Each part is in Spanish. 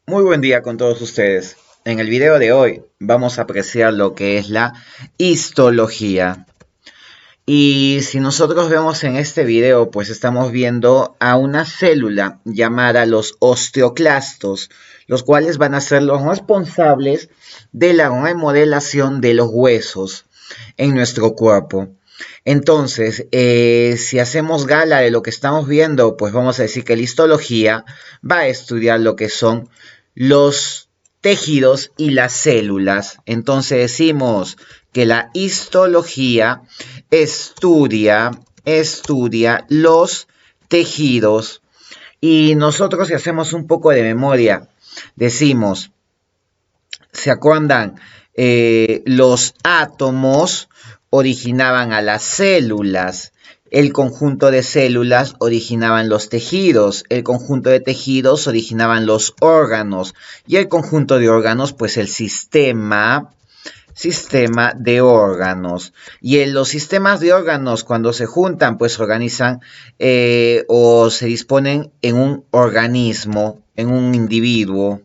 Muy buen día con todos ustedes. En el video de hoy vamos a apreciar lo que es la histología. Y si nosotros vemos en este video, pues estamos viendo a una célula llamada los osteoclastos, los cuales van a ser los responsables de la remodelación de los huesos en nuestro cuerpo. Entonces, si hacemos gala de lo que estamos viendo, pues vamos a decir que la histología va a estudiar lo que son los tejidos y las células. Entonces decimos que la histología estudia los tejidos. Y nosotros, si hacemos un poco de memoria, decimos, ¿se acuerdan? Los átomos originaban a las células. El conjunto de células originaban los tejidos, el conjunto de tejidos originaban los órganos y el conjunto de órganos, pues el sistema de órganos. Y en los sistemas de órganos, cuando se juntan, pues organizan o se disponen en un organismo, en un individuo.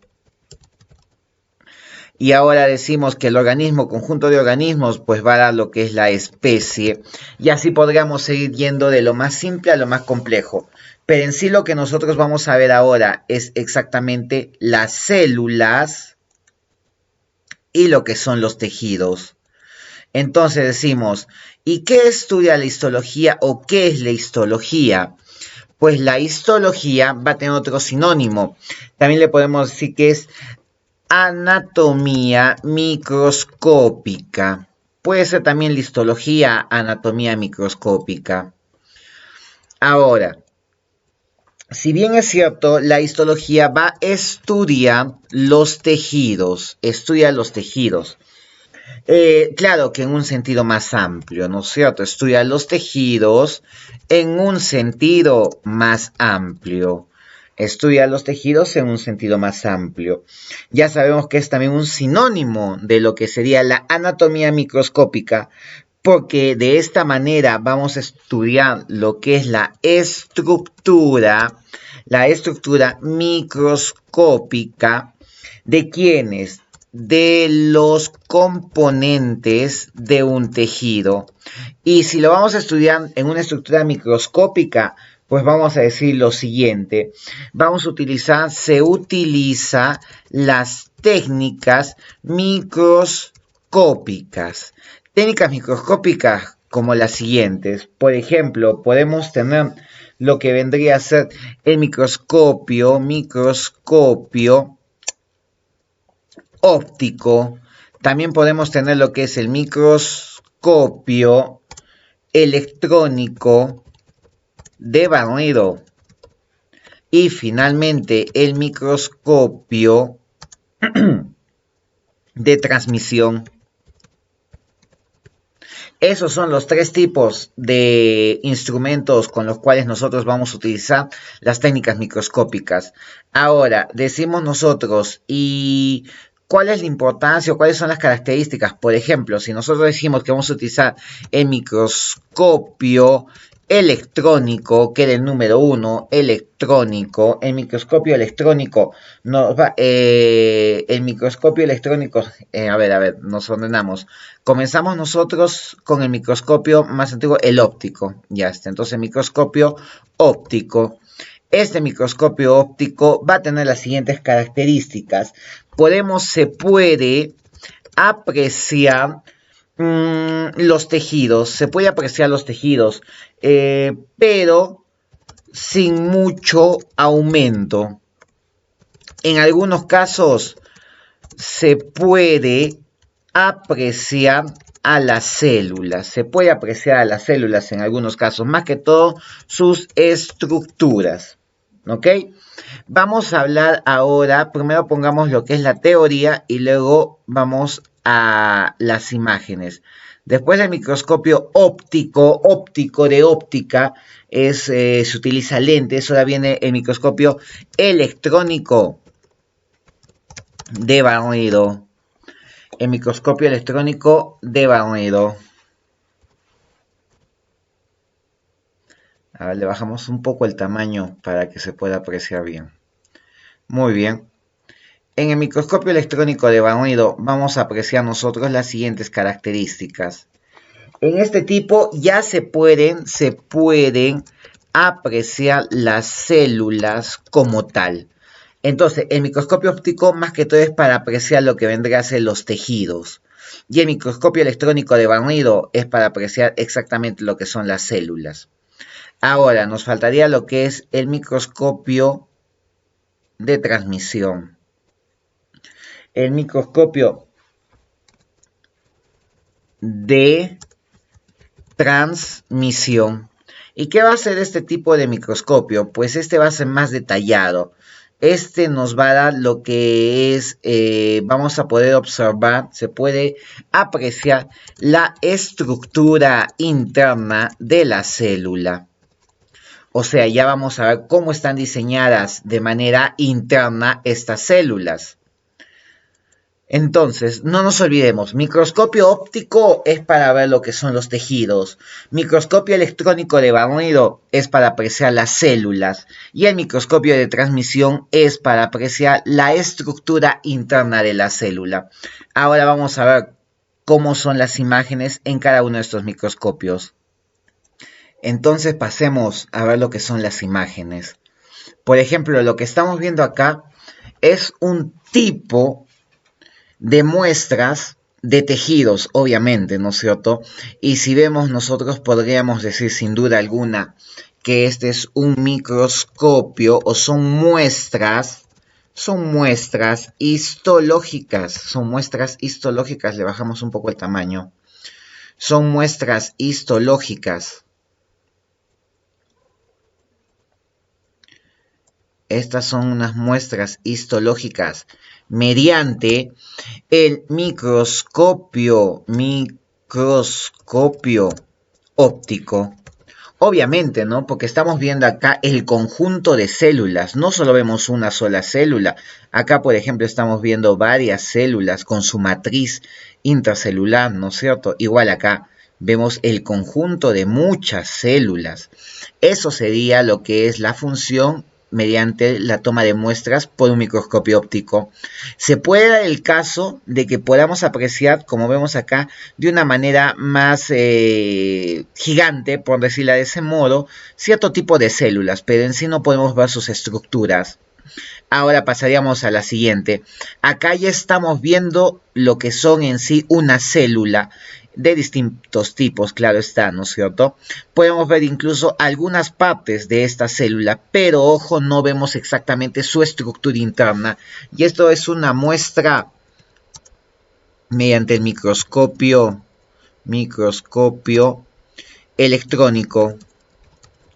Y ahora decimos que el organismo, conjunto de organismos, pues va a dar lo que es la especie. Y así podríamos seguir yendo de lo más simple a lo más complejo. Pero en sí lo que nosotros vamos a ver ahora es exactamente las células y lo que son los tejidos. Entonces decimos, ¿y qué estudia la histología o qué es la histología? Pues la histología va a tener otro sinónimo. También le podemos decir que es anatomía microscópica. Puede ser también la histología, anatomía microscópica. Ahora, si bien es cierto, la histología va a estudiar los tejidos, estudia los tejidos. Claro que en un sentido más amplio, ¿no es cierto? Estudia los tejidos en un sentido más amplio. Estudia los tejidos en un sentido más amplio. Ya sabemos que es también un sinónimo de lo que sería la anatomía microscópica, porque de esta manera vamos a estudiar lo que es la estructura microscópica de quienes, de los componentes de un tejido. Y si lo vamos a estudiar en una estructura microscópica, pues vamos a decir lo siguiente. Se utiliza las técnicas microscópicas. Técnicas microscópicas como las siguientes. Por ejemplo, podemos tener lo que vendría a ser el microscopio óptico. También podemos tener lo que es el microscopio electrónico de barnido. Y finalmente el microscopio de transmisión. Esos son los tres tipos de instrumentos con los cuales nosotros vamos a utilizar las técnicas microscópicas. Ahora, decimos nosotros, ¿y cuál es la importancia o cuáles son las características? Por ejemplo, si nosotros decimos que vamos a utilizar el microscopio electrónico, que era el número 1, electrónico, el microscopio electrónico, el microscopio electrónico, a ver, nos ordenamos. Comenzamos nosotros con el microscopio más antiguo, el óptico, ya está. Entonces, el microscopio óptico. Este microscopio óptico va a tener las siguientes características. Se puede apreciar los tejidos, pero sin mucho aumento. En algunos casos se puede apreciar a las células. Se puede apreciar a las células en algunos casos, más que todo sus estructuras. ¿Ok? Vamos a hablar ahora, primero pongamos lo que es la teoría y luego vamos a las imágenes. Después del microscopio óptico de óptica, se utiliza lentes. Ahora viene el microscopio electrónico de barnido. El microscopio electrónico de barnido. A ver, le bajamos un poco el tamaño para que se pueda apreciar bien. Muy bien. En el microscopio electrónico de barnido vamos a apreciar nosotros las siguientes características. En este tipo ya se pueden apreciar las células como tal. Entonces, el microscopio óptico más que todo es para apreciar lo que vendría a ser los tejidos. Y el microscopio electrónico de barnido es para apreciar exactamente lo que son las células. Ahora, nos faltaría lo que es el microscopio de transmisión. El microscopio de transmisión. ¿Y qué va a hacer este tipo de microscopio? Pues este va a ser más detallado. Este nos va a dar lo que es, vamos a poder observar, se puede apreciar la estructura interna de la célula. O sea, ya vamos a ver cómo están diseñadas de manera interna estas células. Entonces, no nos olvidemos, microscopio óptico es para ver lo que son los tejidos, microscopio electrónico de barnido es para apreciar las células y el microscopio de transmisión es para apreciar la estructura interna de la célula. Ahora vamos a ver cómo son las imágenes en cada uno de estos microscopios. Entonces pasemos a ver lo que son las imágenes. Por ejemplo, lo que estamos viendo acá es un tipo de muestras de tejidos, obviamente, ¿no es cierto? Y si vemos, nosotros podríamos decir sin duda alguna que este es un microscopio o son muestras histológicas, le bajamos un poco el tamaño, son muestras histológicas. Estas son unas muestras histológicas mediante el microscopio óptico. Obviamente, ¿no? Porque estamos viendo acá el conjunto de células. No solo vemos una sola célula. Acá, por ejemplo, estamos viendo varias células con su matriz intracelular, ¿no es cierto? Igual acá vemos el conjunto de muchas células. Eso sería lo que es la función mediante la toma de muestras por un microscopio óptico. Se puede dar el caso de que podamos apreciar, como vemos acá, de una manera más gigante, por decirlo de ese modo, cierto tipo de células, pero en sí no podemos ver sus estructuras. Ahora pasaríamos a la siguiente. Acá ya estamos viendo lo que son en sí una célula de distintos tipos, claro está, ¿no es cierto? Podemos ver incluso algunas partes de esta célula, pero ojo, no vemos exactamente su estructura interna. Y esto es una muestra mediante el microscopio electrónico.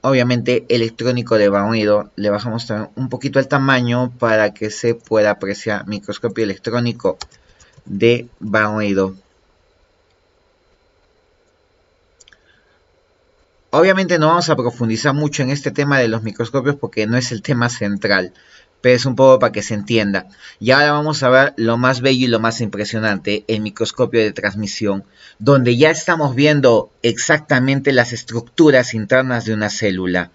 Obviamente electrónico de barnido, le bajamos también un poquito el tamaño para que se pueda apreciar microscopio electrónico de barnido. Obviamente no vamos a profundizar mucho en este tema de los microscopios porque no es el tema central, pero es un poco para que se entienda. Y ahora vamos a ver lo más bello y lo más impresionante, el microscopio de transmisión, donde ya estamos viendo exactamente las estructuras internas de una célula.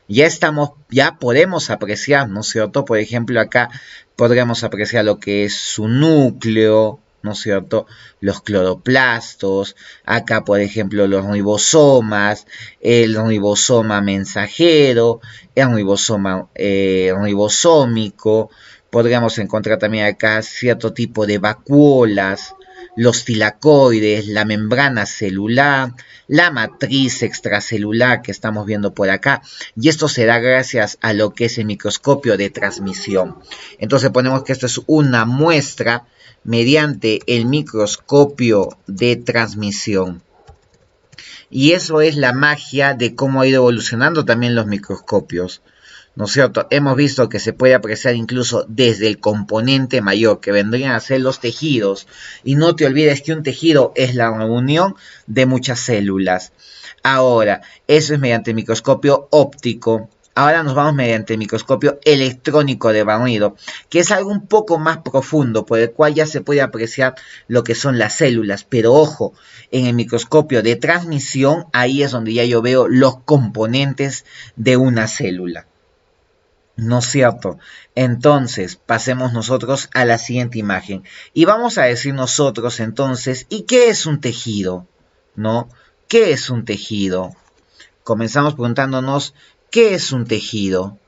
Ya podemos apreciar, ¿no es cierto? Por ejemplo, acá podríamos apreciar lo que es su núcleo, ¿no es cierto? Los cloroplastos, acá por ejemplo los ribosomas, el ribosoma mensajero, el ribosoma ribosómico, podríamos encontrar también acá cierto tipo de vacuolas, los tilacoides, la membrana celular, la matriz extracelular que estamos viendo por acá, y esto se da gracias a lo que es el microscopio de transmisión. Entonces ponemos que esto es una muestra mediante el microscopio de transmisión. Y eso es la magia de cómo ha ido evolucionando también los microscopios, ¿no es cierto? Hemos visto que se puede apreciar incluso desde el componente mayor, que vendrían a ser los tejidos. Y no te olvides que un tejido es la reunión de muchas células. Ahora, eso es mediante el microscopio óptico. Ahora nos vamos mediante el microscopio electrónico de barnido, que es algo un poco más profundo, por el cual ya se puede apreciar lo que son las células. Pero ojo, en el microscopio de transmisión, ahí es donde ya yo veo los componentes de una célula. ¿No es cierto? Entonces, pasemos nosotros a la siguiente imagen. Y vamos a decir nosotros entonces, ¿y qué es un tejido? ¿No? ¿Qué es un tejido? Comenzamos preguntándonos, ¿qué es un tejido?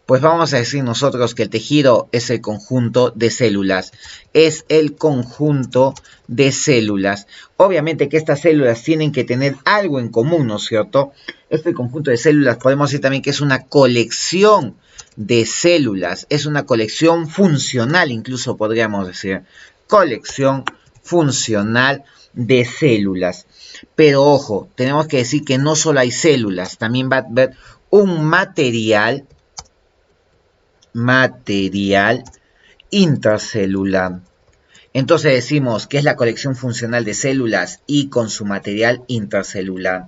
Pues vamos a decir nosotros que el tejido es el conjunto de células. Es el conjunto de células. Obviamente que estas células tienen que tener algo en común, ¿no es cierto? Este conjunto de células podemos decir también que es una colección de células. Es una colección funcional, incluso podríamos decir. Colección funcional de células. Pero ojo, tenemos que decir que no solo hay células, también va a haber un material intracelular. Entonces decimos que es la colección funcional de células y con su material intracelular.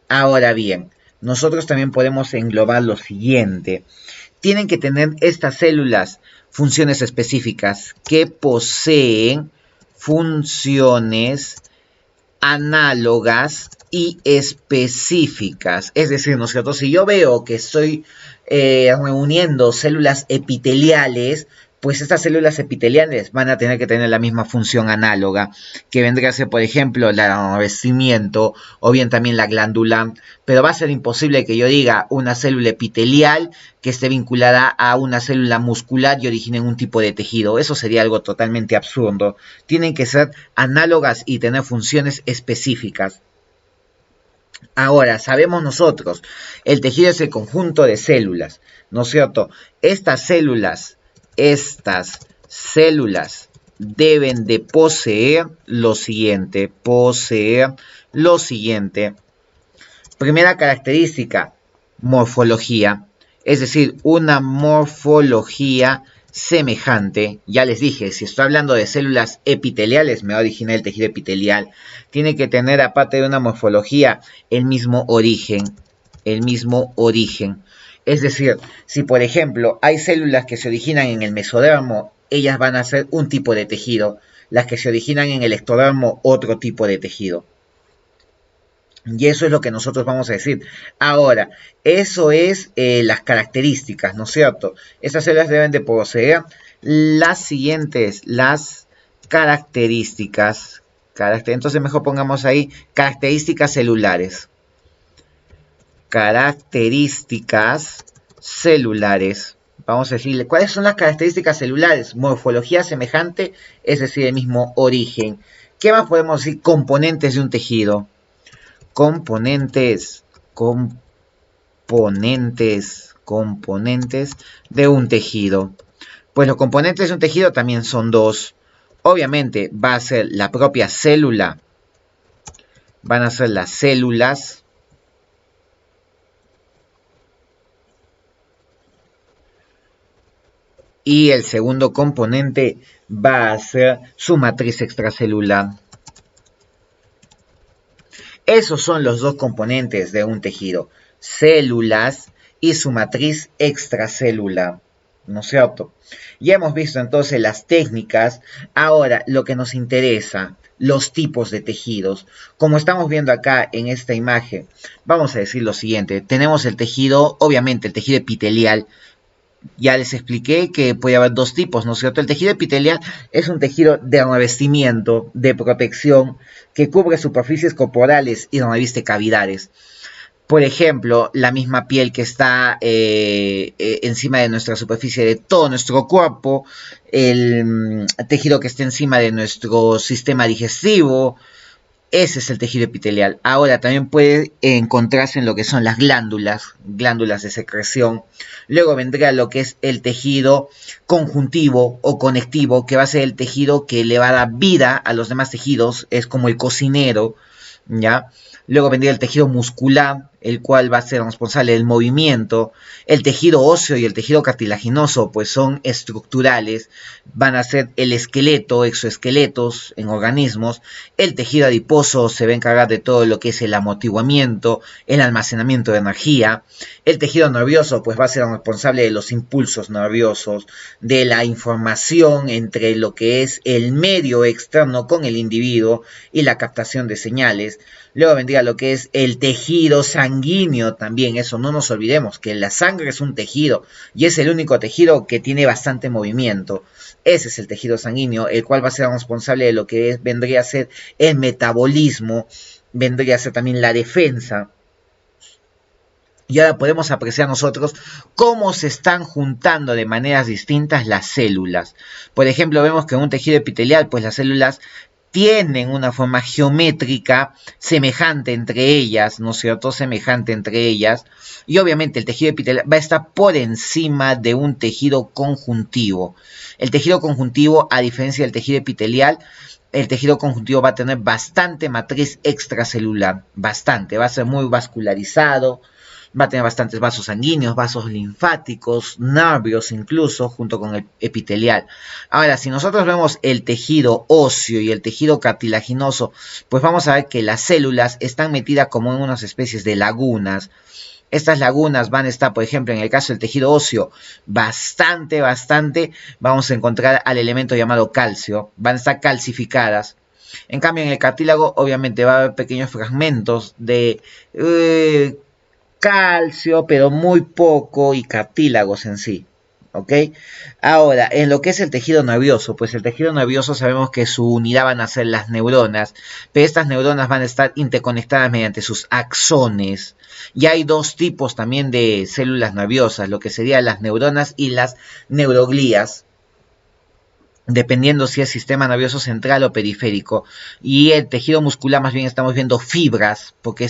Ahora bien, nosotros también podemos englobar lo siguiente. Tienen que tener estas células funciones específicas que poseen funciones análogas y específicas. Es decir, ¿no es cierto? Si yo veo que estoy reuniendo células epiteliales, pues estas células epiteliales van a tener que tener la misma función análoga, que vendría a ser, por ejemplo, el revestimiento o bien también la glándula, pero va a ser imposible que yo diga una célula epitelial que esté vinculada a una célula muscular y origine un tipo de tejido. Eso sería algo totalmente absurdo. Tienen que ser análogas y tener funciones específicas. Ahora, sabemos nosotros, el tejido es el conjunto de células, ¿no es cierto? Estas células deben de poseer lo siguiente, Primera característica, morfología, es decir, una morfología semejante. Ya les dije, si estoy hablando de células epiteliales, me va a originar el tejido epitelial. Tiene que tener, aparte de una morfología, el mismo origen. Es decir, si por ejemplo hay células que se originan en el mesodermo, ellas van a ser un tipo de tejido. Las que se originan en el ectodermo, otro tipo de tejido. Y eso es lo que nosotros vamos a decir. Ahora, eso es las características, ¿no es cierto? Estas células deben de poseer las siguientes, las características. Entonces mejor pongamos ahí características celulares. Características celulares. Vamos a decirle, ¿cuáles son las características celulares? Morfología semejante, es decir, el mismo origen. ¿Qué más podemos decir? Componentes de un tejido. Componentes de un tejido. Pues los componentes de un tejido también son dos. Obviamente va a ser la propia célula, van a ser las células, y el segundo componente va a ser su matriz extracelular. Esos son los dos componentes de un tejido, células y su matriz extracelular, ¿no es cierto? Ya hemos visto entonces las técnicas. Ahora lo que nos interesa, los tipos de tejidos. Como estamos viendo acá en esta imagen, vamos a decir lo siguiente. Tenemos el tejido, obviamente el tejido epitelial. Ya les expliqué que puede haber dos tipos, ¿no es cierto? El tejido epitelial es un tejido de revestimiento, de protección, que cubre superficies corporales y reviste cavidades. Por ejemplo, la misma piel que está encima de nuestra superficie de todo nuestro cuerpo, el tejido que está encima de nuestro sistema digestivo. Ese es el tejido epitelial. Ahora también puede encontrarse en lo que son las glándulas de secreción. Luego vendrá lo que es el tejido conjuntivo o conectivo, que va a ser el tejido que le va a dar vida a los demás tejidos. Es como el cocinero, ¿ya? Luego vendría el tejido muscular, el cual va a ser responsable del movimiento. El tejido óseo y el tejido cartilaginoso, pues son estructurales, van a ser el esqueleto, exoesqueletos en organismos. El tejido adiposo se va a encargar de todo lo que es el amortiguamiento, el almacenamiento de energía. El tejido nervioso, pues va a ser responsable de los impulsos nerviosos, de la información entre lo que es el medio externo con el individuo y la captación de señales. Luego vendría lo que es el tejido sanguíneo sanguíneo también, eso no nos olvidemos, que la sangre es un tejido y es el único tejido que tiene bastante movimiento. Ese es el tejido sanguíneo, el cual va a ser responsable de lo que vendría a ser el metabolismo, vendría a ser también la defensa. Y ahora podemos apreciar nosotros cómo se están juntando de maneras distintas las células. Por ejemplo, vemos que en un tejido epitelial, pues las células tienen una forma geométrica semejante entre ellas, ¿no es cierto? Semejante entre ellas. Y obviamente el tejido epitelial va a estar por encima de un tejido conjuntivo. El tejido conjuntivo, a diferencia del tejido epitelial, el tejido conjuntivo va a tener bastante matriz extracelular. Bastante, va a ser muy vascularizado. Va a tener bastantes vasos sanguíneos, vasos linfáticos, nervios incluso, junto con el epitelial. Ahora, si nosotros vemos el tejido óseo y el tejido cartilaginoso, pues vamos a ver que las células están metidas como en unas especies de lagunas. Estas lagunas van a estar, por ejemplo, en el caso del tejido óseo, bastante, vamos a encontrar al elemento llamado calcio. Van a estar calcificadas. En cambio, en el cartílago, obviamente, va a haber pequeños fragmentos de calcio, pero muy poco, y cartílagos en sí, ¿ok? Ahora, en lo que es el tejido nervioso, pues el tejido nervioso sabemos que su unidad van a ser las neuronas, pero estas neuronas van a estar interconectadas mediante sus axones. Y hay dos tipos también de células nerviosas, lo que serían las neuronas y las neuroglías, dependiendo si es sistema nervioso central o periférico. Y el tejido muscular más bien estamos viendo fibras, porque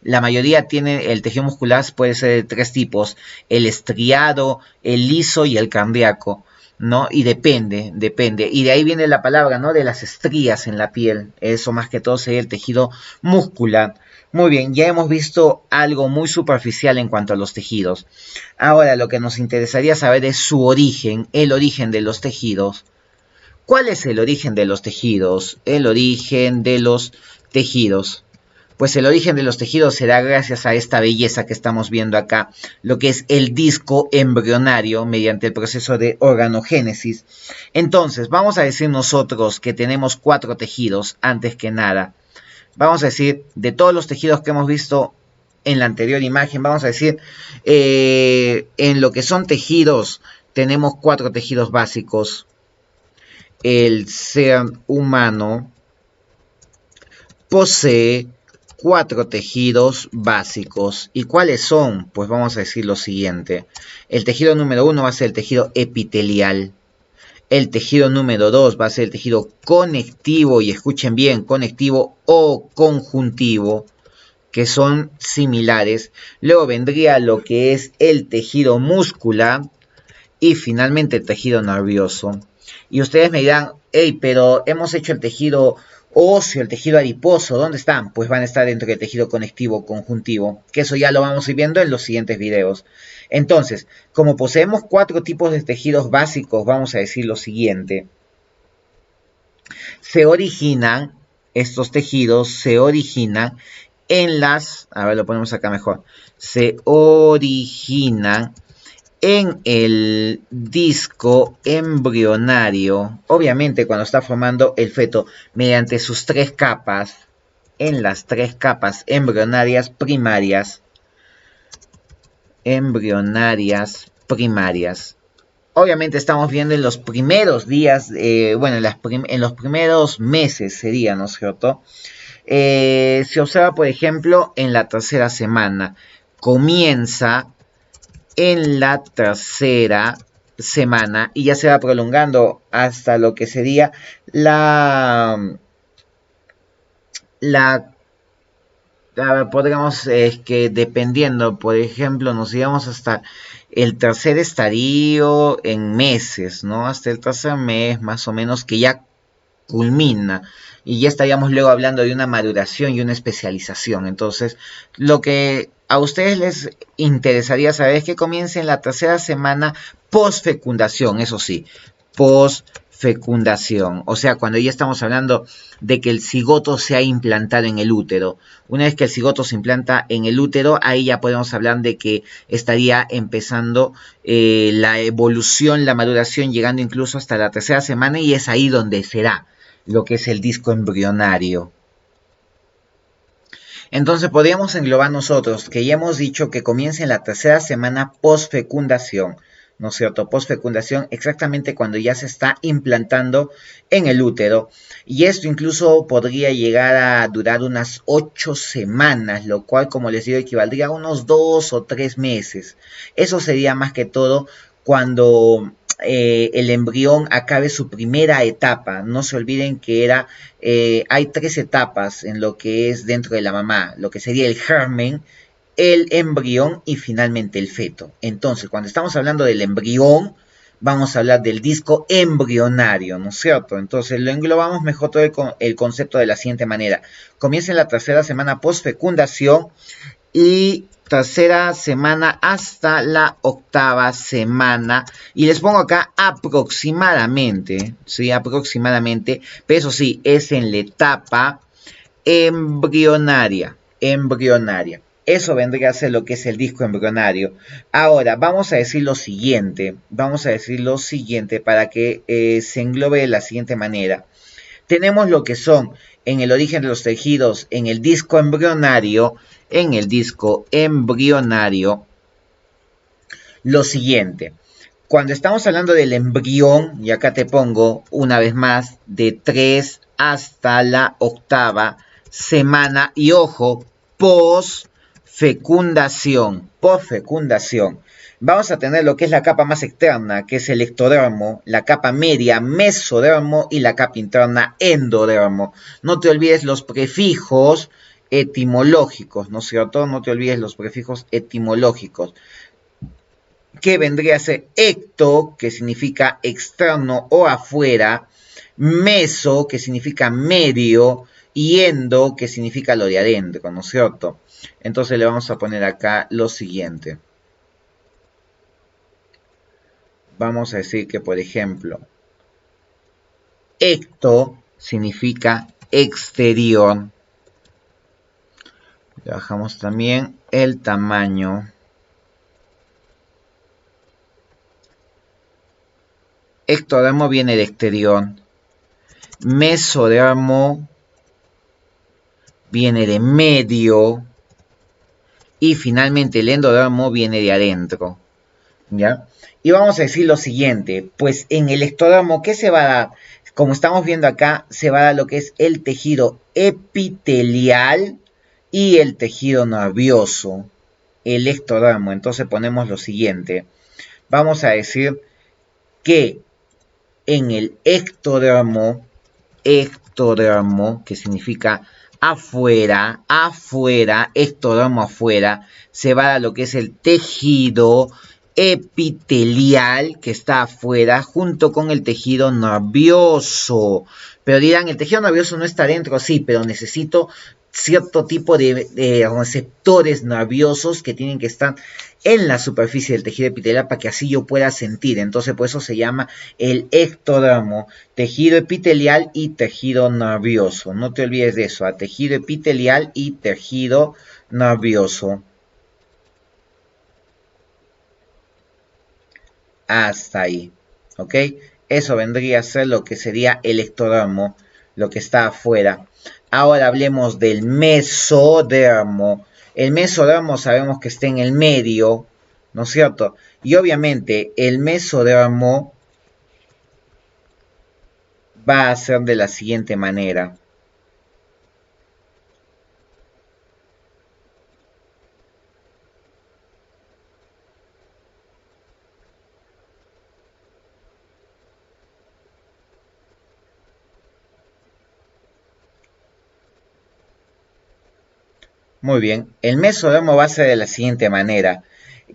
la mayoría tiene, el tejido muscular puede ser de tres tipos: el estriado, el liso y el cardíaco, ¿no? Y depende, y de ahí viene la palabra, ¿no? De las estrías en la piel. Eso más que todo sería el tejido muscular. Muy bien, ya hemos visto algo muy superficial en cuanto a los tejidos. Ahora lo que nos interesaría saber es su origen, el origen de los tejidos. ¿Cuál es el origen de los tejidos? El origen de los tejidos. Pues el origen de los tejidos será gracias a esta belleza que estamos viendo acá, lo que es el disco embrionario mediante el proceso de organogénesis. Entonces, vamos a decir nosotros que tenemos 4 tejidos antes que nada. Vamos a decir, de todos los tejidos que hemos visto en la anterior imagen, vamos a decir, en lo que son tejidos, tenemos 4 tejidos básicos. El ser humano posee 4 tejidos básicos. ¿Y cuáles son? Pues vamos a decir lo siguiente. El tejido número 1 va a ser el tejido epitelial. El tejido número 2 va a ser el tejido conectivo, y escuchen bien, conectivo o conjuntivo, que son similares. Luego vendría lo que es el tejido muscular y finalmente el tejido nervioso. Y ustedes me dirán, hey, pero hemos hecho el tejido óseo, el tejido adiposo, ¿dónde están? Pues van a estar dentro del tejido conectivo conjuntivo, que eso ya lo vamos a ir viendo en los siguientes videos. Entonces, como poseemos 4 tipos de tejidos básicos, vamos a decir lo siguiente. Estos tejidos se originan en las, a ver, lo ponemos acá mejor, se originan en el disco embrionario, obviamente cuando está formando el feto, mediante sus 3 capas, en las 3 capas embrionarias primarias. Obviamente estamos viendo en los primeros días, bueno, en los primeros meses sería, ¿no es cierto? Se observa, por ejemplo, en la tercera semana. Comienza en la tercera semana y ya se va prolongando hasta lo que sería podríamos, es que dependiendo, por ejemplo, nos íbamos hasta el tercer estadio en meses, ¿no? Hasta el tercer mes, más o menos, que ya culmina. Y ya estaríamos luego hablando de una maduración y una especialización. Entonces, lo que a ustedes les interesaría saber es que comience en la tercera semana post-fecundación, eso sí, post-fecundación. O sea, cuando ya estamos hablando de que el cigoto se ha implantado en el útero. Una vez que el cigoto se implanta en el útero, ahí ya podemos hablar de que estaría empezando la evolución, la maduración, llegando incluso hasta la tercera semana, y es ahí donde será lo que es el disco embrionario. Entonces podríamos englobar nosotros que ya hemos dicho que comienza en la tercera semana post-fecundación, ¿no es cierto? Post-fecundación, exactamente cuando ya se está implantando en el útero. Y esto incluso podría llegar a durar unas 8 semanas, lo cual, como les digo, equivaldría a unos 2 o 3 meses. Eso sería más que todo cuando el embrión acabe su primera etapa. No se olviden que hay 3 etapas en lo que es dentro de la mamá, lo que sería el germen, el embrión y finalmente el feto. Entonces, cuando estamos hablando del embrión, vamos a hablar del disco embrionario, ¿no es cierto? Entonces, lo englobamos mejor todo el concepto de la siguiente manera. Comienza en la tercera semana post-fecundación y tercera semana hasta la octava semana. Y les pongo acá aproximadamente, ¿sí? Aproximadamente, pero eso sí, es en la etapa embrionaria. Eso vendría a ser lo que es el disco embrionario. Ahora, vamos a decir lo siguiente. Para que se englobe de la siguiente manera. Tenemos lo que son en el origen de los tejidos, en el disco embrionario, lo siguiente. Cuando estamos hablando del embrión, y acá te pongo una vez más, de 3 hasta la octava semana, y ojo, post-fecundación, vamos a tener lo que es la capa más externa, que es el ectodermo, la capa media, mesodermo, y la capa interna, endodermo. No te olvides los prefijos etimológicos, ¿no es cierto? No te olvides los prefijos etimológicos, que vendría a ser ecto, que significa externo o afuera, meso, que significa medio, y endo, que significa lo de adentro, ¿no es cierto? Entonces le vamos a poner acá lo siguiente. Vamos a decir que, por ejemplo, ecto significa exterior. Le bajamos también el tamaño. Ectodermo viene de exterior. Mesodermo viene de medio. Y finalmente el endodermo viene de adentro. ¿Ya? Y vamos a decir lo siguiente. Pues en el ectodermo, ¿qué se va a dar? Como estamos viendo acá, se va a dar lo que es el tejido epitelial y el tejido nervioso. El ectodermo. Entonces ponemos lo siguiente. Vamos a decir que en el ectodermo, que significa afuera, ectodermo afuera, se va a dar lo que es el tejido epitelial que está afuera junto con el tejido nervioso. Pero dirán, el tejido nervioso no está dentro, sí, pero necesito cierto tipo de receptores nerviosos que tienen que estar en la superficie del tejido epitelial para que así yo pueda sentir. Entonces, por eso se llama el ectodermo, tejido epitelial y tejido nervioso. No te olvides de eso, tejido epitelial y tejido nervioso. Hasta ahí, ¿ok? Eso vendría a ser lo que sería el ectodermo, lo que está afuera. Ahora hablemos del mesodermo. El mesodermo sabemos que está en el medio, ¿no es cierto? Y obviamente el mesodermo va a ser de la siguiente manera. Muy bien, el mesodermo va a ser de la siguiente manera.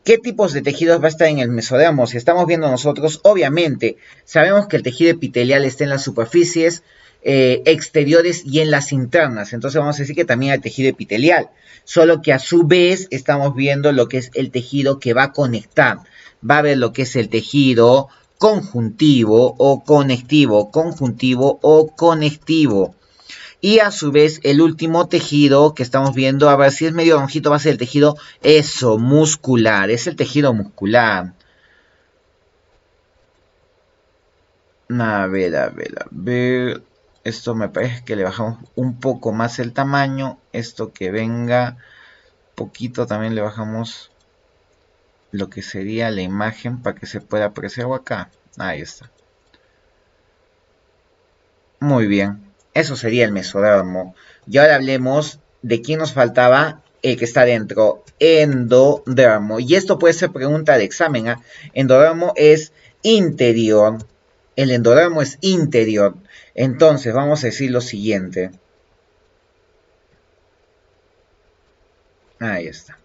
¿Qué tipos de tejidos va a estar en el mesodermo? Si estamos viendo nosotros, obviamente, sabemos que el tejido epitelial está en las superficies exteriores y en las internas. Entonces vamos a decir que también hay tejido epitelial. Solo que a su vez estamos viendo lo que es el tejido que va a conectar. Va a haber lo que es el tejido conjuntivo o conectivo. Y a su vez el último tejido que estamos viendo, a ver si es medio rojito, va a ser el tejido muscular. Es el tejido muscular. A ver. Esto me parece que le bajamos un poco más el tamaño. Esto que venga poquito también le bajamos lo que sería la imagen para que se pueda apreciar acá. Ahí está. Muy bien. Eso sería el mesodermo. Y ahora hablemos de quién nos faltaba, el que está dentro, endodermo. Y esto puede ser pregunta de examen. Endodermo es interior. El endodermo es interior. Entonces vamos a decir lo siguiente. Ahí está.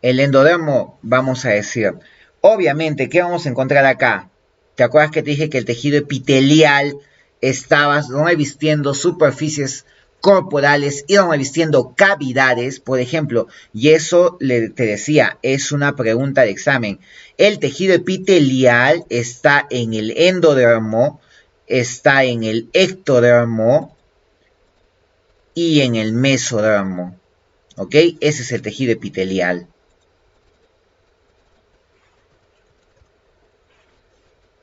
El endodermo, vamos a decir, obviamente, ¿qué vamos a encontrar acá? ¿Te acuerdas que te dije que el tejido epitelial estaba revistiendo superficies corporales, iban revistiendo cavidades, por ejemplo? Y eso te decía, es una pregunta de examen. El tejido epitelial está en el endodermo, está en el ectodermo y en el mesodermo. ¿Ok? Ese es el tejido epitelial.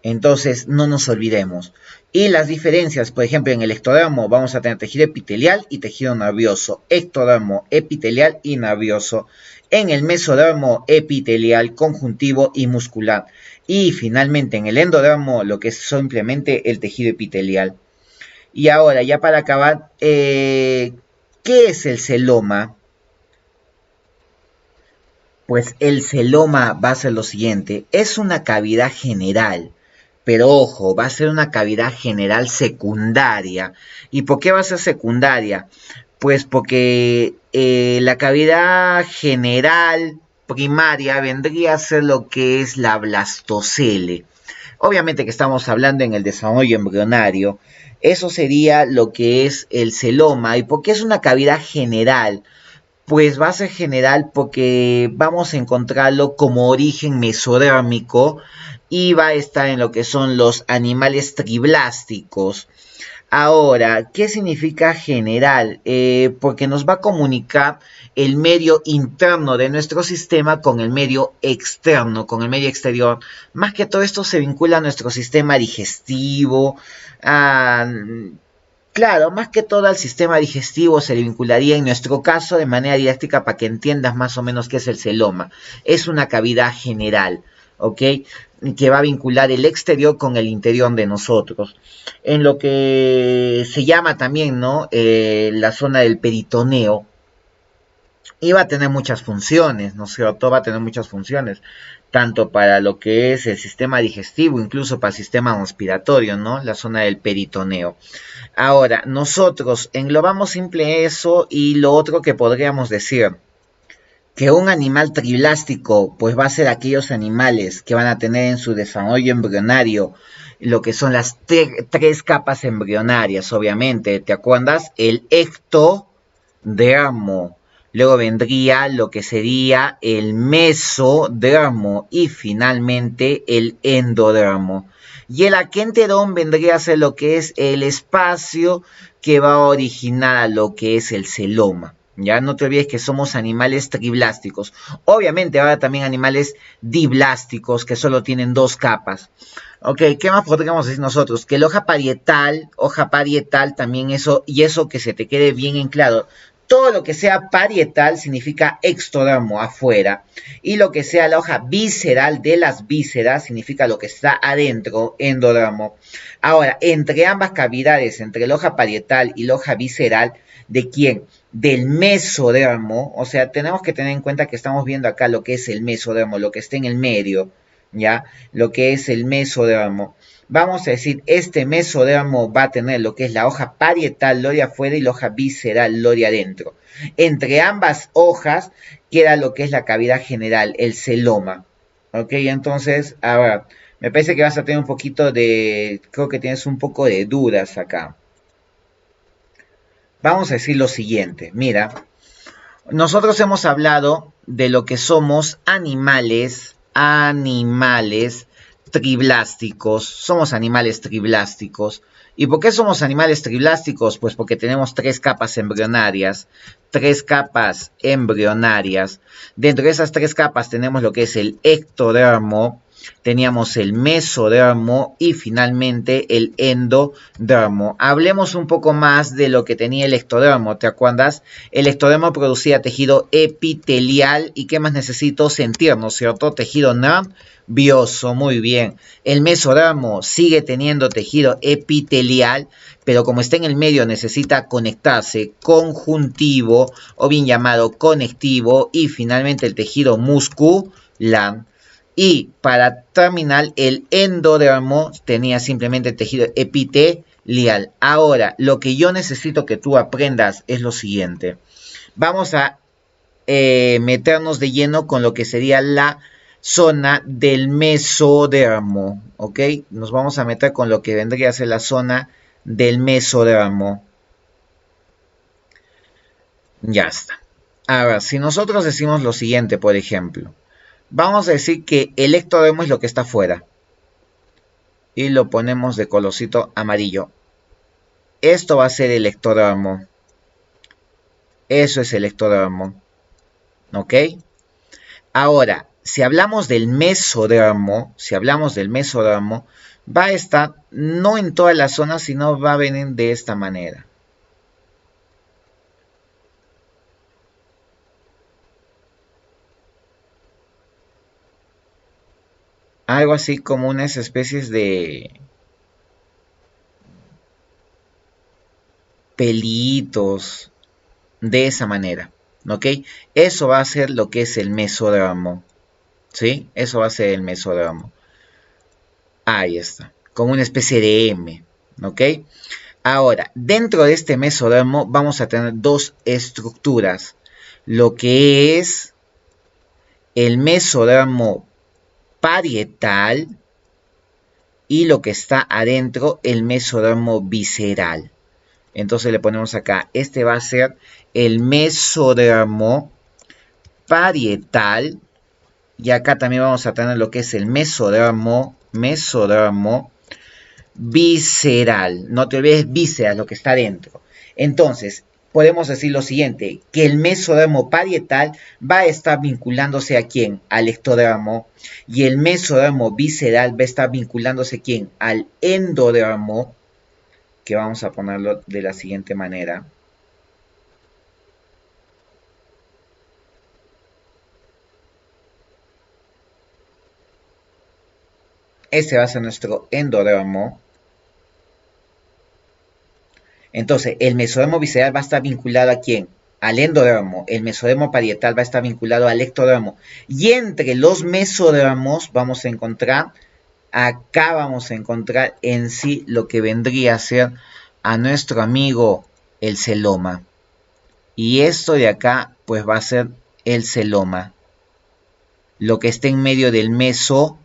Entonces, no nos olvidemos. Y las diferencias, por ejemplo, en el ectodermo vamos a tener tejido epitelial y tejido nervioso. Ectodermo, epitelial y nervioso. En el mesodermo, epitelial, conjuntivo y muscular. Y finalmente, en el endodermo, lo que es simplemente el tejido epitelial. Y ahora, ya para acabar, ¿qué es el celoma? Pues el celoma va a ser lo siguiente. Es una cavidad general. Pero ojo, va a ser una cavidad general secundaria. ¿Y por qué va a ser secundaria? Pues porque la cavidad general primaria vendría a ser lo que es la blastocele. Obviamente que estamos hablando en el desarrollo embrionario. Eso sería lo que es el celoma. ¿Y por qué es una cavidad general? Pues va a ser general porque vamos a encontrarlo como origen mesodérmico y va a estar en lo que son los animales triblásticos. Ahora, ¿qué significa general? Porque nos va a comunicar el medio interno de nuestro sistema con el medio externo, con el medio exterior. Más que todo esto se vincula a nuestro sistema digestivo, a claro, más que todo al sistema digestivo se le vincularía en nuestro caso de manera didáctica para que entiendas más o menos qué es el celoma. Es una cavidad general, ¿ok? Que va a vincular el exterior con el interior de nosotros. En lo que se llama también, ¿no? La zona del peritoneo. Y va a tener muchas funciones, ¿no es cierto? Va a tener muchas funciones, tanto para lo que es el sistema digestivo, incluso para el sistema respiratorio, ¿no? La zona del peritoneo. Ahora, nosotros englobamos simple eso y lo otro que podríamos decir, que un animal triblástico, pues va a ser aquellos animales que van a tener en su desarrollo embrionario lo que son las tres capas embrionarias, obviamente. ¿Te acuerdas? El ectodermo. Luego vendría lo que sería el mesodermo y finalmente el endodermo. Y el aquenterón vendría a ser lo que es el espacio que va a originar a lo que es el celoma. Ya no te olvides que somos animales triblásticos. Obviamente ahora también animales diblásticos que solo tienen dos capas. Ok, ¿qué más podríamos decir nosotros? Que la hoja parietal también eso, y eso que se te quede bien en claro. Todo lo que sea parietal significa extodermo, afuera. Y lo que sea la hoja visceral de las vísceras significa lo que está adentro, endodermo. Ahora, entre ambas cavidades, entre la hoja parietal y la hoja visceral, ¿de quién? Del mesodermo. O sea, tenemos que tener en cuenta que estamos viendo acá lo que es el mesodermo, lo que está en el medio, ¿ya? Lo que es el mesodermo. Vamos a decir, este mesodermo va a tener lo que es la hoja parietal, loria afuera, y la hoja visceral, loria adentro. Entre ambas hojas queda lo que es la cavidad general, el celoma. Ok, entonces, a ver, me parece que vas a tener un poquito de, creo que tienes un poco de dudas acá. Vamos a decir lo siguiente, mira, nosotros hemos hablado de lo que somos animales triblásticos. Somos animales triblásticos. ¿Y por qué somos animales triblásticos? Pues porque tenemos tres capas embrionarias. Tres capas embrionarias. Dentro de esas tres capas tenemos lo que es el ectodermo. teníamos el mesodermo y finalmente el endodermo. Hablemos un poco más de lo que tenía el ectodermo. ¿Te acuerdas? El ectodermo producía tejido epitelial. ¿Y qué más necesito sentir, no es cierto? Tejido nervioso. Muy bien. El mesodermo sigue teniendo tejido epitelial, pero como está en el medio necesita conectarse, conjuntivo o bien llamado conectivo, y finalmente el tejido muscular. Y para terminar, el endodermo tenía simplemente tejido epitelial. Ahora, lo que yo necesito que tú aprendas es lo siguiente. Vamos a meternos de lleno con lo que sería la zona del mesodermo, ¿ok? Nos vamos a meter con lo que vendría a ser la zona del mesodermo. Ya está. A ver, si nosotros decimos lo siguiente, por ejemplo. Vamos a decir que el ectodermo es lo que está afuera. Y lo ponemos de colorcito amarillo. Esto va a ser el ectodermo. Eso es el ectodermo. ¿Ok? Ahora, si hablamos del mesodermo, va a estar no en todas las zonas, sino va a venir de esta manera. Algo así como unas especies de pelitos, de esa manera, ¿ok? Eso va a ser lo que es el mesodermo, ¿sí? Eso va a ser el mesodermo. Ahí está, como una especie de M, ¿ok? Ahora, dentro de este mesodermo vamos a tener dos estructuras, lo que es el mesodermo parietal y lo que está adentro, el mesodermo visceral. Entonces le ponemos acá, este va a ser el mesodermo parietal, y acá también vamos a tener lo que es el mesodermo visceral. No te olvides vísceras, lo que está dentro. Entonces, podemos decir lo siguiente, que el mesodermo parietal va a estar vinculándose a ¿quién? Al ectodermo, y el mesodermo visceral va a estar vinculándose a ¿quién? Al endodermo, que vamos a ponerlo de la siguiente manera. Este va a ser nuestro endodermo. Entonces, el mesodermo visceral va a estar vinculado ¿a quién? Al endodermo. El mesodermo parietal va a estar vinculado al ectodermo. Y entre los mesodermos vamos a encontrar, acá vamos a encontrar en sí lo que vendría a ser a nuestro amigo el celoma. Y esto de acá, pues va a ser el celoma. Lo que está en medio del mesodermo.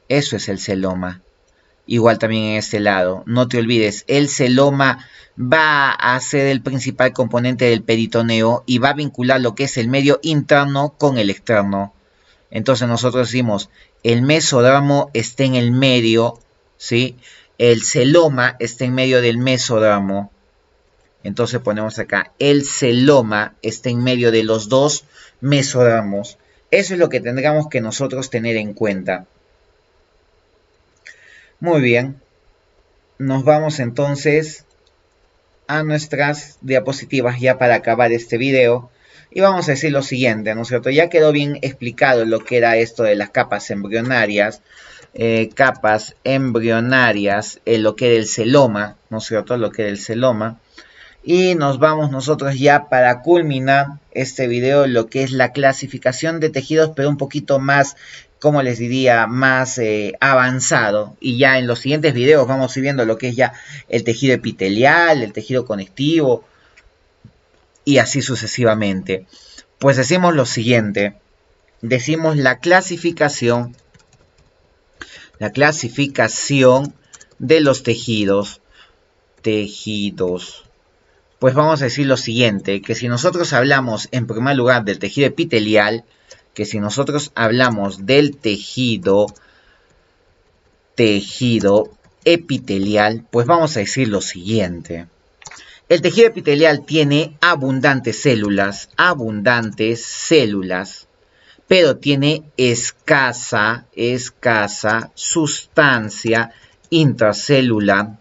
Eso es el celoma. Igual también en este lado. No te olvides, el celoma va a ser el principal componente del peritoneo y va a vincular lo que es el medio interno con el externo. Entonces nosotros decimos, el mesodermo está en el medio, ¿sí? El celoma está en medio del mesodermo. Entonces ponemos acá, el celoma está en medio de los dos mesodermos. Eso es lo que tendríamos que nosotros tener en cuenta. Muy bien, nos vamos entonces a nuestras diapositivas ya para acabar este video. Y vamos a decir lo siguiente, ¿no es cierto? Ya quedó bien explicado lo que era esto de las capas embrionarias. Lo que era el celoma, ¿no es cierto? Lo que era el celoma. Y nos vamos nosotros ya para culminar este video, lo que es la clasificación de tejidos, pero un poquito más, como les diría, más avanzado. Y ya en los siguientes videos vamos a ir viendo lo que es ya el tejido epitelial, el tejido conectivo y así sucesivamente. Pues decimos lo siguiente, decimos la clasificación de los tejidos. Pues vamos a decir lo siguiente, que si nosotros hablamos en primer lugar del tejido epitelial, epitelial, pues vamos a decir lo siguiente. El tejido epitelial tiene abundantes células, pero tiene escasa sustancia intracelular.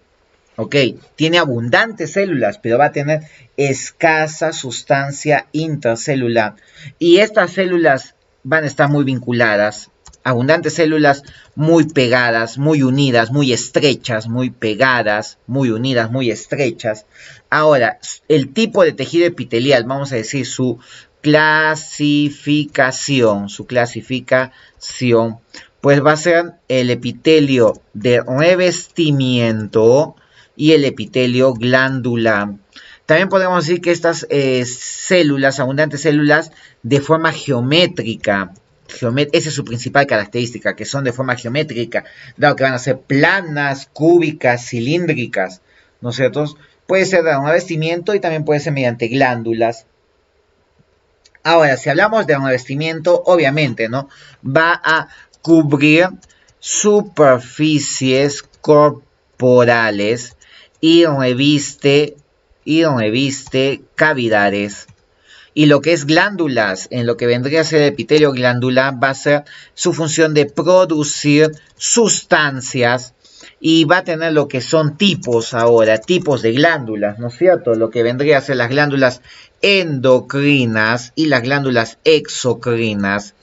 Ok, tiene abundantes células, pero va a tener escasa sustancia intracelular. Y estas células van a estar muy vinculadas. Abundantes células muy pegadas, muy unidas, muy estrechas, muy pegadas, muy unidas, muy estrechas. Ahora, el tipo de tejido epitelial, vamos a decir su clasificación, pues va a ser el epitelio de revestimiento y el epitelio glandular. También podemos decir que estas células, abundantes células, de forma geométrica, esa es su principal característica, que son de forma geométrica, dado que van a ser planas, cúbicas, cilíndricas, ¿no es cierto? Puede ser de un revestimiento y también puede ser mediante glándulas. Ahora, si hablamos de un revestimiento, obviamente, ¿no? Va a cubrir superficies corporales y reviste cavidades. Y lo que es glándulas, en lo que vendría a ser el epitelio glandular, va a ser su función de producir sustancias y va a tener lo que son tipos ahora, tipos de glándulas, ¿no es cierto? Lo que vendría a ser las glándulas endocrinas y las glándulas exocrinas.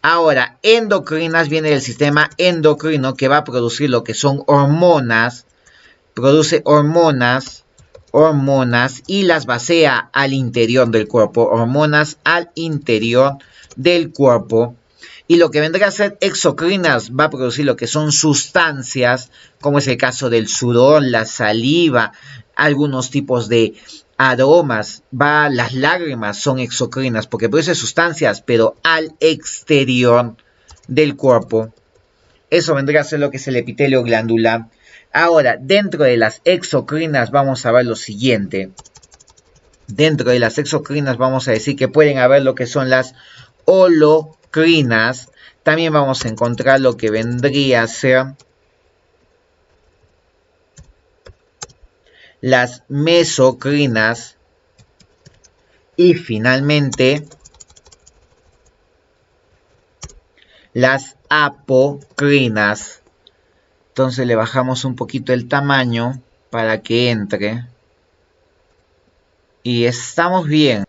Ahora, endocrinas viene del sistema endocrino que va a producir lo que son hormonas, produce hormonas y las vacía al interior del cuerpo, hormonas al interior del cuerpo. Y lo que vendrá a ser exocrinas va a producir lo que son sustancias, como es el caso del sudor, la saliva, algunos tipos de aromas, las lágrimas son exocrinas porque producen sustancias, pero al exterior del cuerpo. Eso vendrá a ser lo que es el epitelio glandular. Ahora, dentro de las exocrinas vamos a ver lo siguiente. Dentro de las exocrinas vamos a decir que pueden haber lo que son las holocrinas. También vamos a encontrar lo que vendría a ser las mesocrinas. Y finalmente las apocrinas. Entonces le bajamos un poquito el tamaño para que entre. Y estamos bien.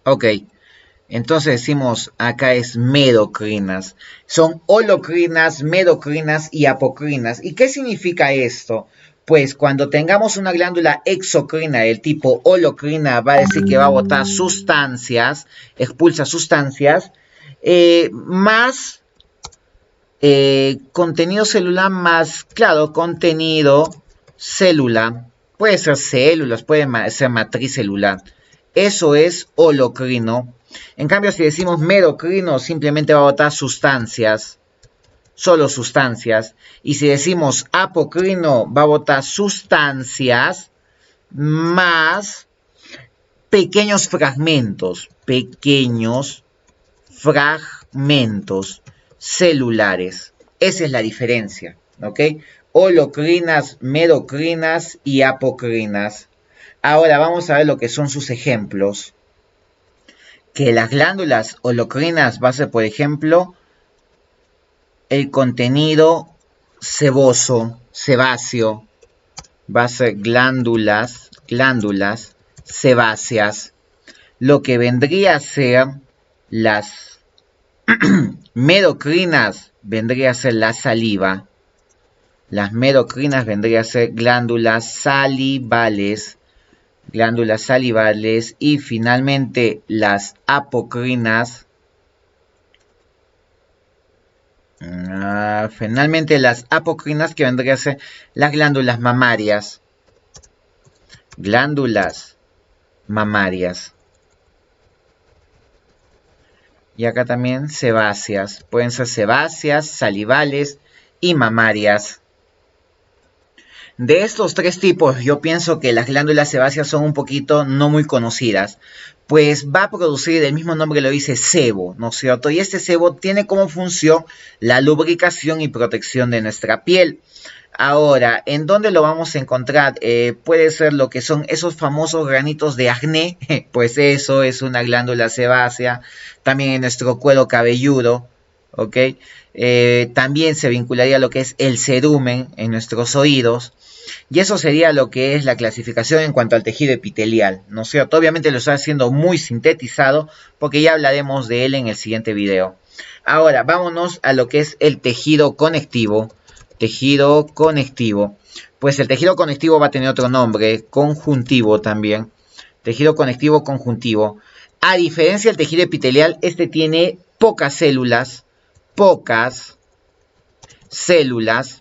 Ok. Entonces decimos acá es medocrinas. Son holocrinas, medocrinas y apocrinas. ¿Y qué significa esto? Pues cuando tengamos una glándula exocrina del tipo holocrina va a decir que va a botar sustancias, expulsa sustancias, más contenido celular más, claro, contenido celular. Puede ser células, puede ser matriz celular. Eso es holocrino. En cambio, si decimos medocrino, simplemente va a botar sustancias. Solo sustancias. Y si decimos apocrino, va a botar sustancias más pequeños fragmentos. Pequeños fragmentos celulares. Esa es la diferencia, ¿ok? Holocrinas, medocrinas y apocrinas. Ahora vamos a ver lo que son sus ejemplos. Que las glándulas holocrinas va a ser, por ejemplo, el contenido sebáceo. Va a ser glándulas sebáceas. Lo que vendría a ser las medocrinas vendría a ser la saliva. Las medocrinas vendría a ser glándulas salivales. Y finalmente las apocrinas. Que vendría a ser las glándulas mamarias. Y acá también sebáceas. Pueden ser sebáceas, salivales y mamarias. De estos tres tipos, yo pienso que las glándulas sebáceas son un poquito no muy conocidas. Pues va a producir, el mismo nombre lo dice, sebo, ¿no es cierto? Y este sebo tiene como función la lubricación y protección de nuestra piel. Ahora, ¿en dónde lo vamos a encontrar? Puede ser lo que son esos famosos granitos de acné, pues eso es una glándula sebácea, también en nuestro cuero cabelludo, ¿ok? También se vincularía a lo que es el cerumen en nuestros oídos, y eso sería lo que es la clasificación en cuanto al tejido epitelial, ¿no es cierto? Obviamente lo estoy haciendo muy sintetizado, porque ya hablaremos de él en el siguiente video. Ahora, vámonos a lo que es el tejido conectivo. Tejido conectivo. Pues el tejido conectivo va a tener otro nombre, conjuntivo también. Tejido conectivo conjuntivo. A diferencia del tejido epitelial, este tiene pocas células,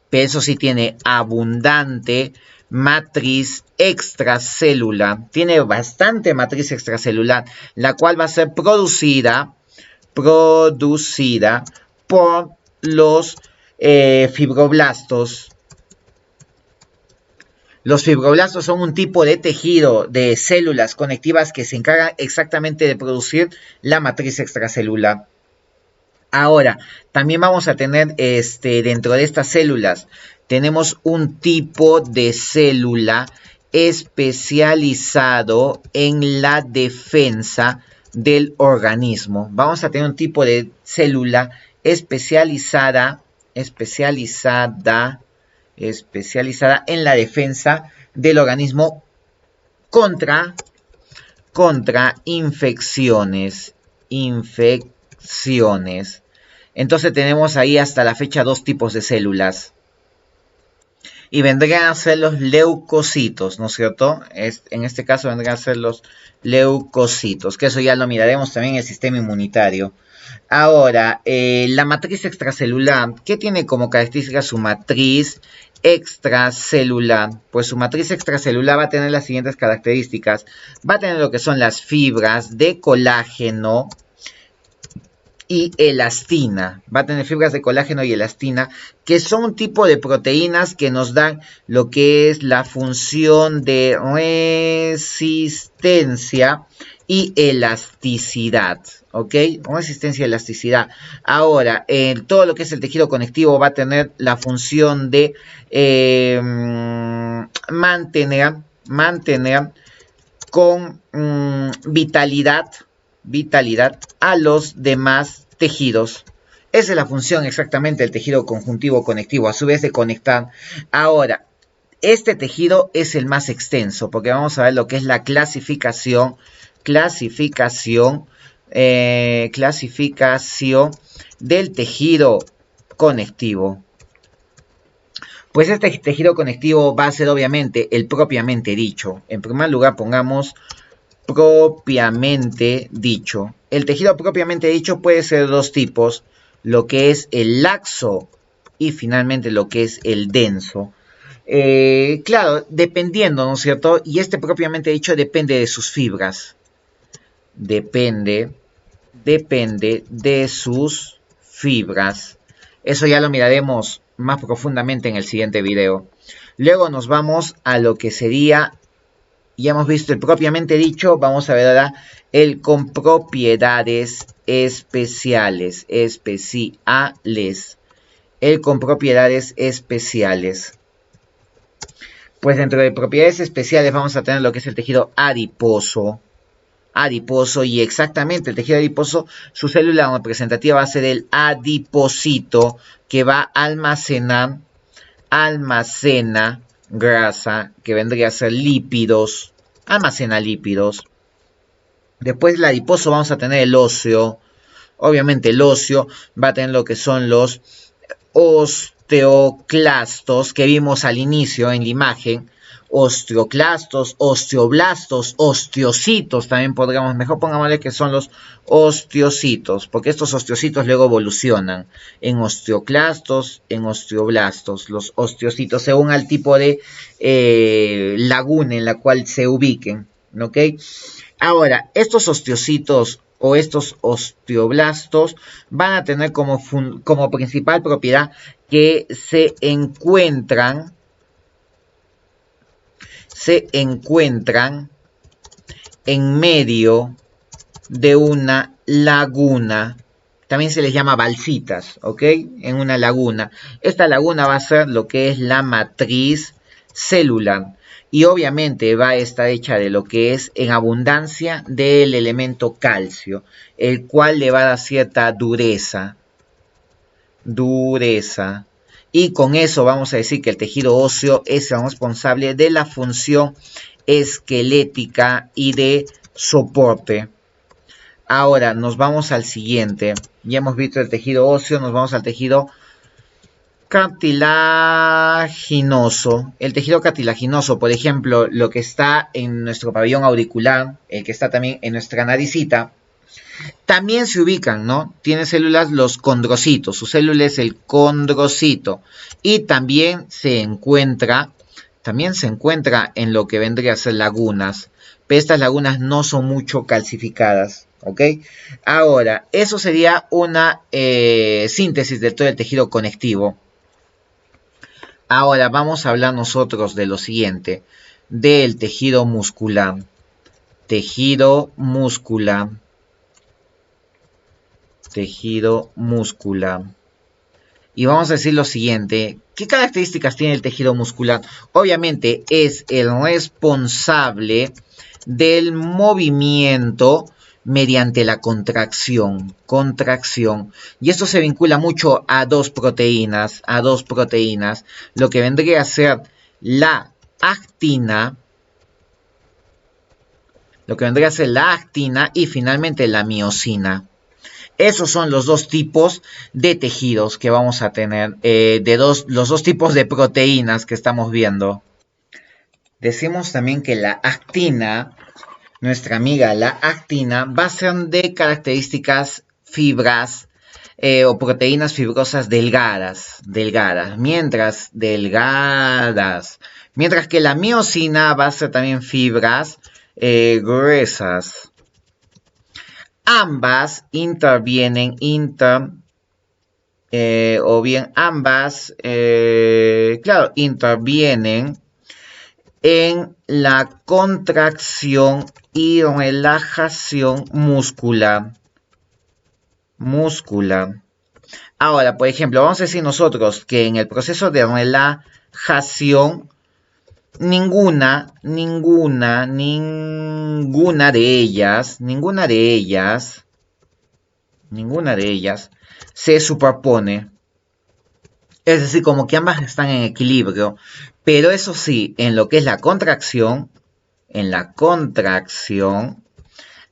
pero eso sí tiene abundante matriz extracelular. Tiene bastante matriz extracelular, la cual va a ser producida por los fibroblastos. Los fibroblastos son un tipo de tejido de células conectivas que se encargan exactamente de producir la matriz extracelular. Ahora, también vamos a tener dentro de estas células, tenemos un tipo de célula especializado en la defensa del organismo. Vamos a tener un tipo de célula especializada en la defensa del organismo contra infecciones. Entonces tenemos ahí hasta la fecha dos tipos de células. Y vendrían a ser los leucocitos, ¿no es cierto? En este caso vendrían a ser los leucocitos, que eso ya lo miraremos también en el sistema inmunitario. Ahora, la matriz extracelular, ¿qué tiene como característica su matriz extracelular? Pues su matriz extracelular va a tener las siguientes características. Va a tener lo que son las fibras de colágeno y elastina. Va a tener fibras de colágeno y elastina, que son un tipo de proteínas que nos dan lo que es la función de resistencia y elasticidad. ¿Ok? Resistencia y elasticidad. Ahora, todo lo que es el tejido conectivo va a tener la función de mantener con vitalidad a los demás tejidos. Esa es la función exactamente del tejido conjuntivo conectivo, a su vez de conectar. Ahora, este tejido es el más extenso, porque vamos a ver lo que es la clasificación del tejido conectivo. Pues este tejido conectivo va a ser obviamente el propiamente dicho. En primer lugar pongamos propiamente dicho. El tejido propiamente dicho puede ser de dos tipos, lo que es el laxo y finalmente lo que es el denso. Claro, dependiendo, ¿no es cierto? Y este propiamente dicho depende de sus fibras. Depende de sus fibras. Eso ya lo miraremos más profundamente en el siguiente video. Luego nos vamos a lo que sería, ya hemos visto el propiamente dicho, vamos a ver ahora el con propiedades especiales. El con propiedades especiales. Pues dentro de propiedades especiales vamos a tener lo que es el tejido adiposo. Y exactamente el tejido adiposo, su célula representativa va a ser el adipocito, que va a almacena grasa, que vendría a ser lípidos, almacena lípidos. Después del adiposo vamos a tener el óseo. Obviamente el óseo va a tener lo que son los osteoclastos que vimos al inicio en la imagen. Osteoclastos, osteoblastos, osteocitos, también podríamos, mejor pongámosle que son los osteocitos, porque estos osteocitos luego evolucionan en osteoclastos, en osteoblastos, los osteocitos, según el tipo de laguna en la cual se ubiquen, ¿ok? Ahora, estos osteocitos o estos osteoblastos van a tener como principal propiedad que se encuentran en medio de una laguna también se les llama balsitas, ¿ok? En una laguna. Esta laguna va a ser lo que es la matriz celular. Y obviamente va a estar hecha de lo que es en abundancia del elemento calcio, el cual le va a dar cierta dureza. Y con eso vamos a decir que el tejido óseo es el responsable de la función esquelética y de soporte. Ahora nos vamos al siguiente. Ya hemos visto el tejido óseo, nos vamos al tejido cartilaginoso. El tejido cartilaginoso, por ejemplo, lo que está en nuestro pabellón auricular, el que está también en nuestra naricita, también se ubican, ¿no? Tiene células los condrocitos, su célula es el condrocito. Y también se encuentra en lo que vendría a ser lagunas. Pero estas lagunas no son mucho calcificadas, ¿ok? Ahora, eso sería una síntesis de todo el tejido conectivo. Ahora vamos a hablar nosotros de lo siguiente, del tejido muscular. Tejido muscular. Y vamos a decir lo siguiente, ¿qué características tiene el tejido muscular? Obviamente es el responsable del movimiento mediante la contracción. Y esto se vincula mucho a dos proteínas, lo que vendría a ser la actina, y finalmente la miosina. Esos son los dos tipos de tejidos que vamos a tener, los dos tipos de proteínas que estamos viendo. Decimos también que la actina, nuestra amiga la actina, va a ser de características fibras o proteínas fibrosas delgadas, mientras que la miosina va a ser también fibras gruesas. Ambas intervienen, intervienen en la contracción y relajación muscular. Ahora, por ejemplo, vamos a decir nosotros que en el proceso de relajación, ninguna de ellas se superpone. Es decir, como que ambas están en equilibrio. Pero eso sí, en lo que es la contracción,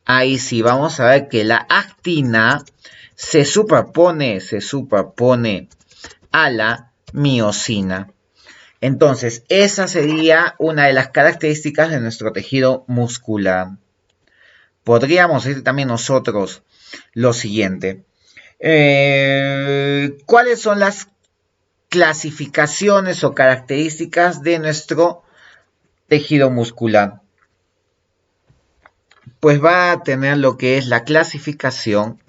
ahí sí vamos a ver que la actina se superpone a la miosina. Entonces, esa sería una de las características de nuestro tejido muscular. Podríamos decir también nosotros lo siguiente. ¿Cuáles son las clasificaciones o características de nuestro tejido muscular? Pues va a tener lo que es la clasificación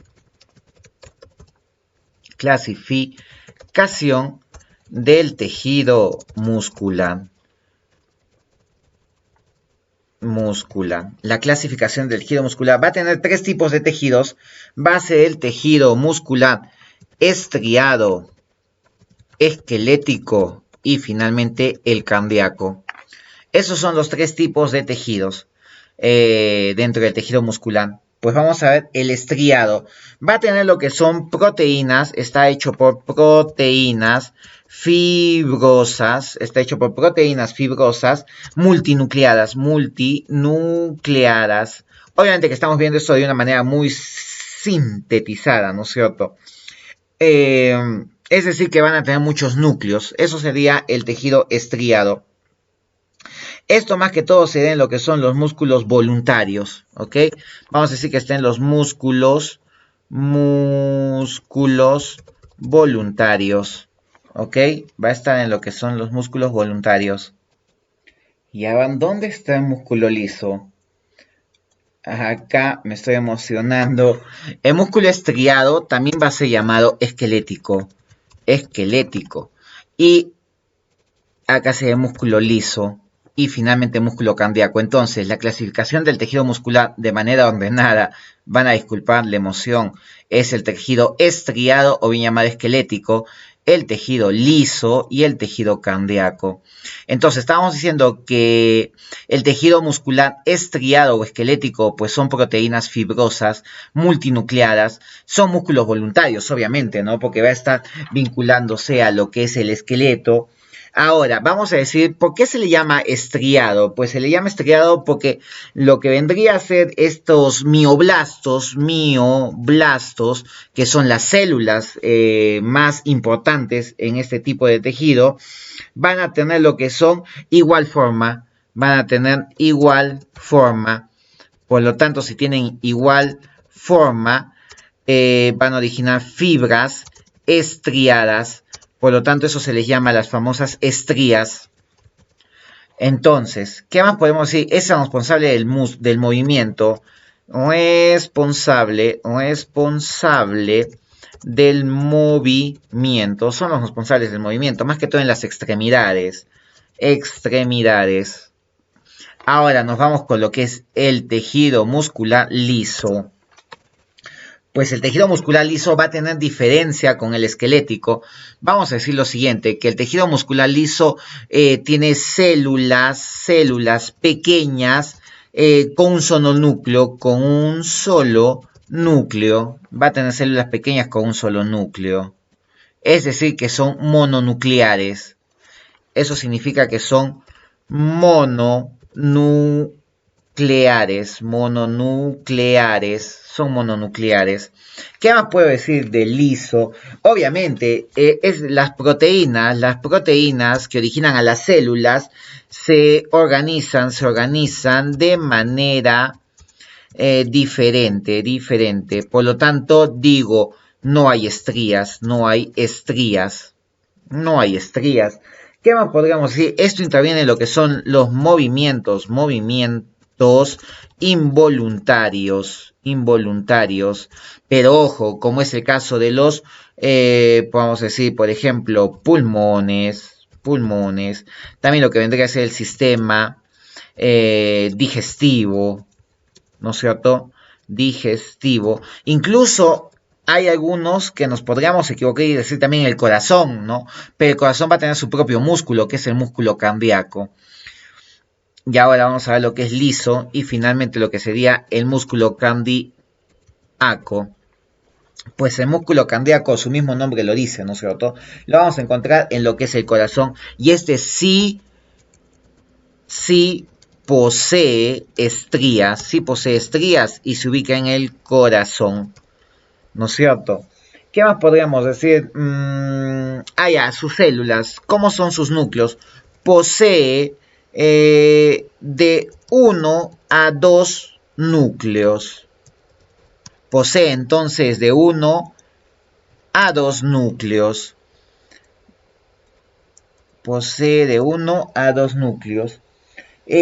del tejido muscular. La clasificación del tejido muscular va a tener tres tipos de tejidos. Va a ser el tejido muscular estriado, esquelético y finalmente el cardíaco. Esos son los tres tipos de tejidos dentro del tejido muscular. Pues vamos a ver el estriado. Va a tener lo que son proteínas, está hecho por proteínas fibrosas, multinucleadas. Obviamente que estamos viendo esto de una manera muy sintetizada, ¿no es cierto? Es decir, que van a tener muchos núcleos. Eso sería el tejido estriado. Esto más que todo se da en lo que son los músculos voluntarios, ¿ok? Vamos a decir que estén los músculos voluntarios, ¿ok? Va a estar en lo que son los músculos voluntarios. Y ahora, ¿dónde está el músculo liso? Acá me estoy emocionando. El músculo estriado también va a ser llamado esquelético. Y acá se ve músculo liso. y finalmente músculo cardíaco. Entonces, la clasificación del tejido muscular de manera ordenada, van a disculpar la emoción, es el tejido estriado o bien llamado esquelético, el tejido liso y el tejido cardíaco. Entonces, estábamos diciendo que el tejido muscular estriado o esquelético, pues son proteínas fibrosas, multinucleadas, son músculos voluntarios, obviamente, ¿no? Porque va a estar vinculándose a lo que es el esqueleto. Ahora, vamos a decir, ¿por qué se le llama estriado? Pues se le llama estriado porque lo que vendría a ser estos mioblastos, que son las células más importantes en este tipo de tejido, van a tener lo que son igual forma, por lo tanto, si tienen igual forma, van a originar fibras estriadas. Por lo tanto, eso se les llama las famosas estrías. Entonces, ¿qué más podemos decir? Es responsable del movimiento. Responsable del movimiento. Son los responsables del movimiento, más que todo en las extremidades. Ahora nos vamos con lo que es el tejido muscular liso. Pues el tejido muscular liso va a tener diferencia con el esquelético. Vamos a decir lo siguiente, que el tejido muscular liso tiene células pequeñas con un solo núcleo, va a tener células pequeñas con un solo núcleo. Es decir, que son mononucleares. Eso significa que son mononucleares. ¿Qué más puedo decir del liso? Obviamente, es las proteínas que originan a las células se organizan de manera diferente. Por lo tanto, digo, no hay estrías. ¿Qué más podríamos decir? Esto interviene en lo que son los movimientos involuntarios. Pero ojo, como es el caso de los, podemos decir, por ejemplo, pulmones. También lo que vendría a ser el sistema digestivo, ¿no es cierto? Incluso hay algunos que nos podríamos equivocar y decir también el corazón, ¿no? Pero el corazón va a tener su propio músculo, que es el músculo cardíaco. Y ahora vamos a ver lo que es liso y finalmente lo que sería el músculo cardíaco. Pues el músculo cardíaco, su mismo nombre lo dice, ¿no es cierto? Lo vamos a encontrar en lo que es el corazón. Y este sí posee estrías y se ubica en el corazón, ¿no es cierto? ¿Qué más podríamos decir? Sus células. ¿Cómo son sus núcleos? Posee de 1 a 2 núcleos. Posee entonces de 1 a 2 núcleos.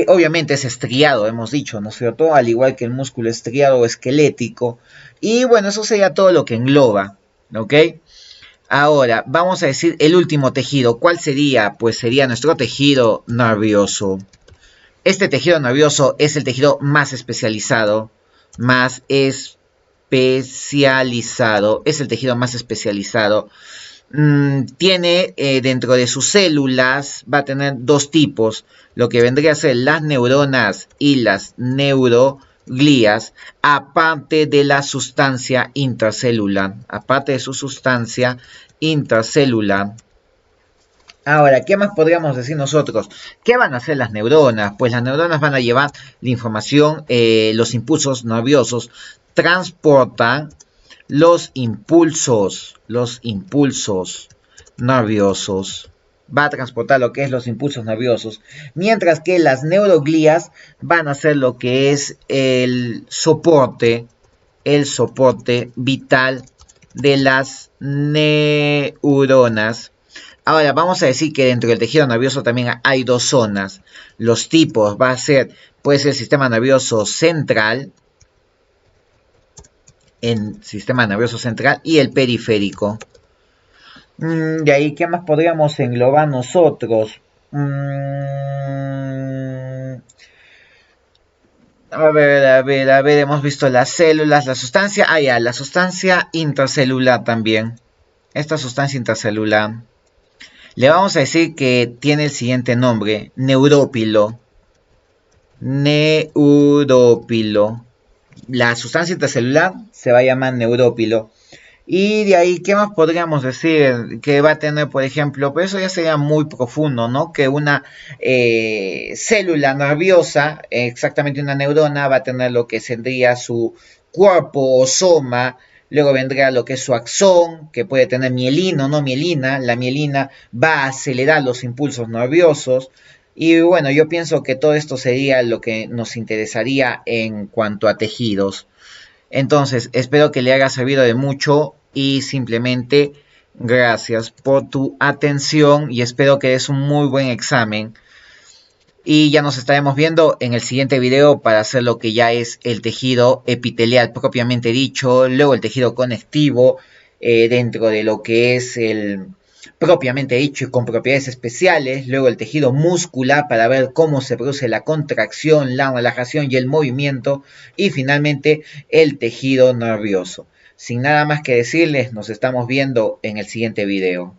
Obviamente es estriado, hemos dicho, ¿no es cierto? Al igual que el músculo estriado o esquelético. Y bueno, eso sería todo lo que engloba, ¿ok? Ahora, vamos a decir el último tejido. ¿Cuál sería? Pues sería nuestro tejido nervioso. Este tejido nervioso es el tejido más especializado. Es el tejido más especializado. Tiene dentro de sus células, va a tener dos tipos, lo que vendría a ser las neuronas y las neuroglías, aparte de la sustancia intracelular, Ahora, ¿qué más podríamos decir nosotros? ¿Qué van a hacer las neuronas? Pues las neuronas van a llevar la información, los impulsos nerviosos, transportan los impulsos nerviosos. Va a transportar lo que es los impulsos nerviosos. Mientras que las neuroglías van a hacer lo que es el soporte vital de las neuronas. Ahora, vamos a decir que dentro del tejido nervioso también hay dos zonas. Los tipos puede ser el sistema nervioso central, y el periférico. De ahí, ¿qué más podríamos englobar nosotros? A ver, hemos visto las células, la sustancia, ya, la sustancia intracelular también. Esta sustancia intracelular, le vamos a decir que tiene el siguiente nombre, neurópilo. Neurópilo. La sustancia intracelular se va a llamar neurópilo. Y de ahí, ¿qué más podríamos decir? Que va a tener, por ejemplo, pero eso ya sería muy profundo, ¿no? Que una célula nerviosa, exactamente una neurona, va a tener lo que sería su cuerpo o soma, luego vendría lo que es su axón, que puede tener mielina o no mielina, la mielina va a acelerar los impulsos nerviosos, y bueno, yo pienso que todo esto sería lo que nos interesaría en cuanto a tejidos. Entonces, espero que le haya servido de mucho y simplemente gracias por tu atención y espero que des un muy buen examen. Y ya nos estaremos viendo en el siguiente video para hacer lo que ya es el tejido epitelial propiamente dicho, luego el tejido conectivo dentro de lo que es el propiamente dicho y con propiedades especiales, luego el tejido muscular para ver cómo se produce la contracción, la relajación y el movimiento, y finalmente el tejido nervioso. Sin nada más que decirles, nos estamos viendo en el siguiente video.